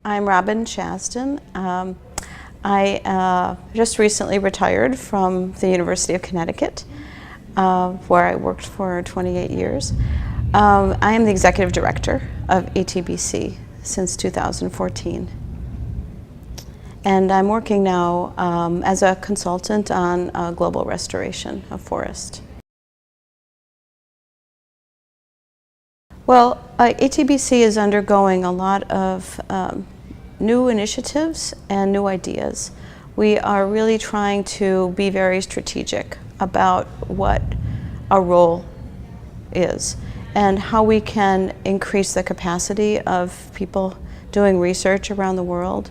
I'm Robin Chazon. I just recently retired from the University of Connecticut, where I worked for 28 years. I am the executive director of ATBC since 2014. And I'm working now as a consultant on global restoration of forest. Well, ATBC is undergoing a lot of new initiatives and new ideas. We are really trying to be very strategic about what our role is and how we can increase the capacity of people doing research around the world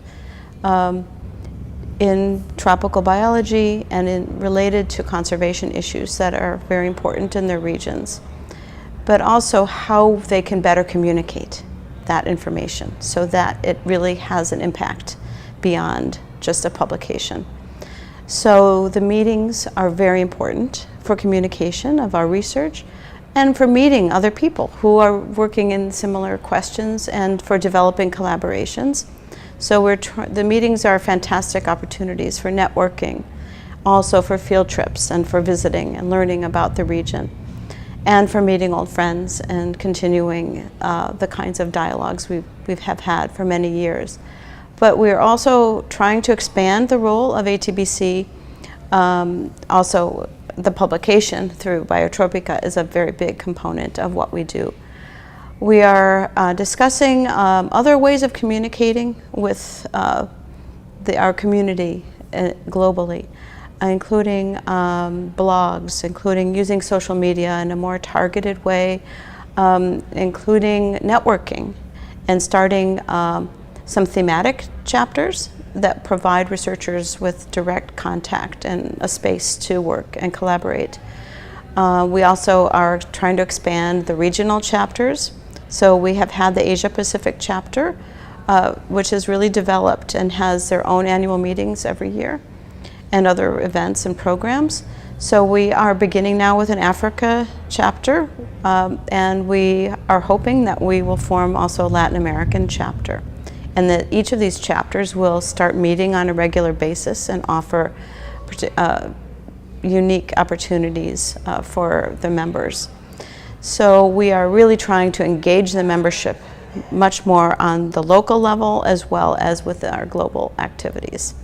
in tropical biology and related to conservation issues that are very important in their regions, but also how they can better communicate that information so that it really has an impact beyond just a publication. So the meetings are very important for communication of our research and for meeting other people who are working in similar questions and for developing collaborations. So the meetings are fantastic opportunities for networking, also for field trips and for visiting and learning about the region, and for meeting old friends and continuing the kinds of dialogues we have had for many years. But we're also trying to expand the role of ATBC. Also, the publication through Biotropica is a very big component of what we do. We are discussing other ways of communicating with our community globally, including blogs, including using social media in a more targeted way, including networking, and starting some thematic chapters that provide researchers with direct contact and a space to work and collaborate. We also are trying to expand the regional chapters. So we have had the Asia Pacific chapter, which has really developed and has their own annual meetings every year and other events and programs. So we are beginning now with an Africa chapter, and we are hoping that we will form also a Latin American chapter, and that each of these chapters will start meeting on a regular basis and offer unique opportunities for the members. So we are really trying to engage the membership much more on the local level as well as with our global activities.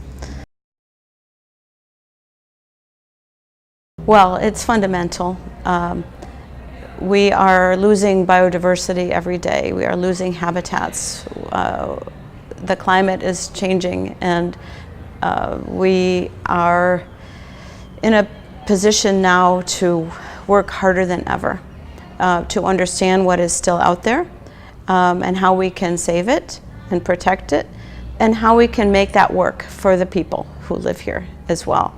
Well, it's fundamental. We are losing biodiversity every day. We are losing habitats. The climate is changing, and we are in a position now to work harder than ever to understand what is still out there and how we can save it and protect it, and how we can make that work for the people who live here as well.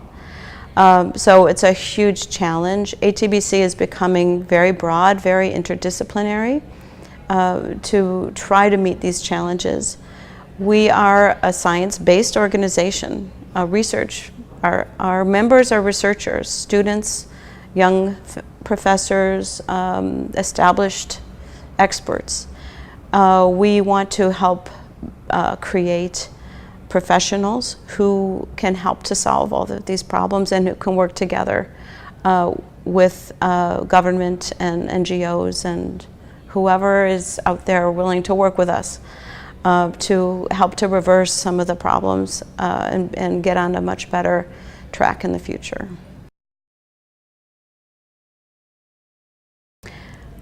So it's a huge challenge. ATBC is becoming very broad, very interdisciplinary to try to meet these challenges. We are a science-based organization, research. Our members are researchers, students, young professors, established experts. We want to help create professionals who can help to solve all of these problems and who can work together with government and NGOs and whoever is out there willing to work with us to help to reverse some of the problems and get on a much better track in the future.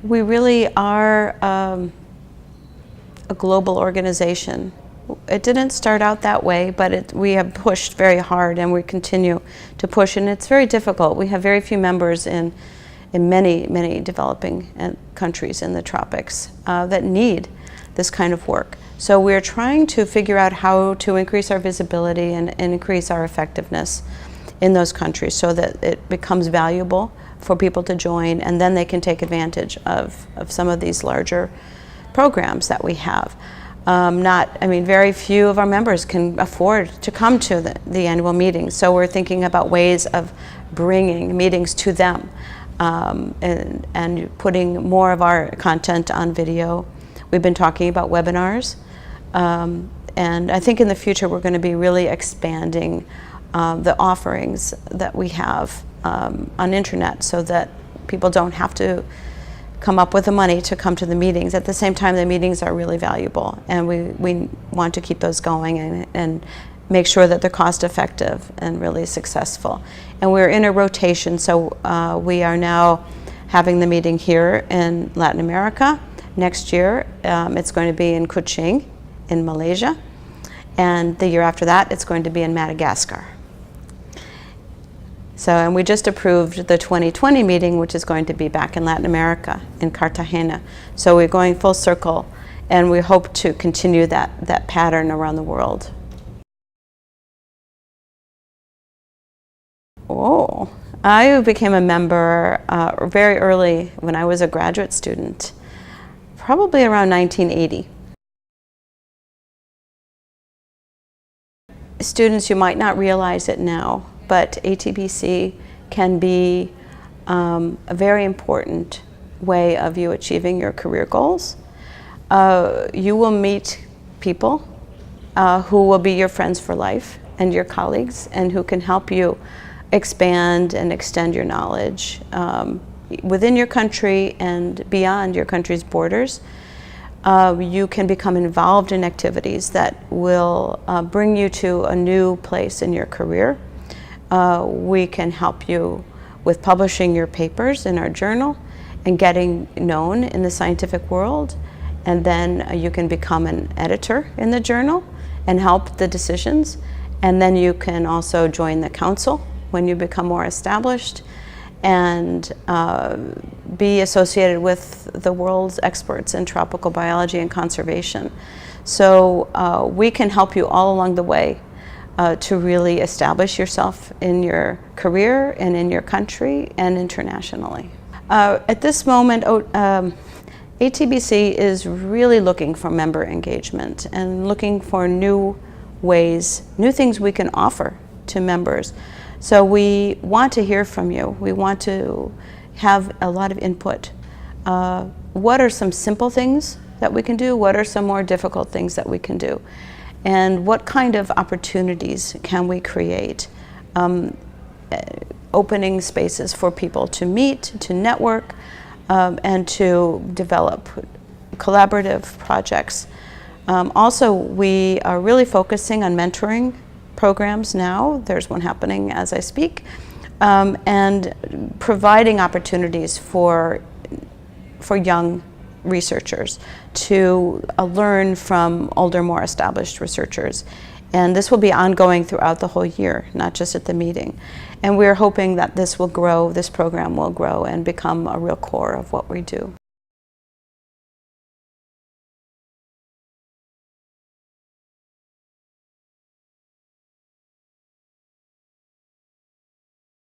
We really are a global organization. It didn't start out that way, but we have pushed very hard, and we continue to push, and it's very difficult. We have very few members in many developing countries in the tropics that need this kind of work. So we're trying to figure out how to increase our visibility and increase our effectiveness in those countries so that it becomes valuable for people to join, and then they can take advantage of some of these larger programs that we have. Very few of our members can afford to come to the annual meetings, so we're thinking about ways of bringing meetings to them and putting more of our content on video. We've been talking about webinars And I think in the future we're going to be really expanding the offerings that we have on internet, so that people don't have to come up with the money to come to the meetings. At the same time, the meetings are really valuable, and we want to keep those going and make sure that they're cost effective and really successful. And we're in a rotation, so we are now having the meeting here in Latin America. Next year, it's going to be in Kuching in Malaysia, and the year after that, it's going to be in Madagascar. So, and we just approved the 2020 meeting, which is going to be back in Latin America, in Cartagena. So we're going full circle, and we hope to continue that pattern around the world. Oh, I became a member very early when I was a graduate student, probably around 1980. Students, you might not realize it now, but ATBC can be a very important way of you achieving your career goals. You will meet people who will be your friends for life and your colleagues, and who can help you expand and extend your knowledge within your country and beyond your country's borders. You can become involved in activities that will bring you to a new place in your career. We can help you with publishing your papers in our journal and getting known in the scientific world. And then you can become an editor in the journal and help the decisions. And then you can also join the council when you become more established, and be associated with the world's experts in tropical biology and conservation. So we can help you all along the way to really establish yourself in your career and in your country and internationally. At this moment, ATBC is really looking for member engagement and looking for new ways, new things we can offer to members. So we want to hear from you. We want to have a lot of input. What are some simple things that we can do? What are some more difficult things that we can do? And what kind of opportunities can we create? Opening spaces for people to meet, to network, and to develop collaborative projects. Also, we are really focusing on mentoring programs now. There's one happening as I speak, and providing opportunities for young researchers to learn from older, more established researchers. And this will be ongoing throughout the whole year, not just at the meeting. And we're hoping that this will grow, this program will grow and become a real core of what we do.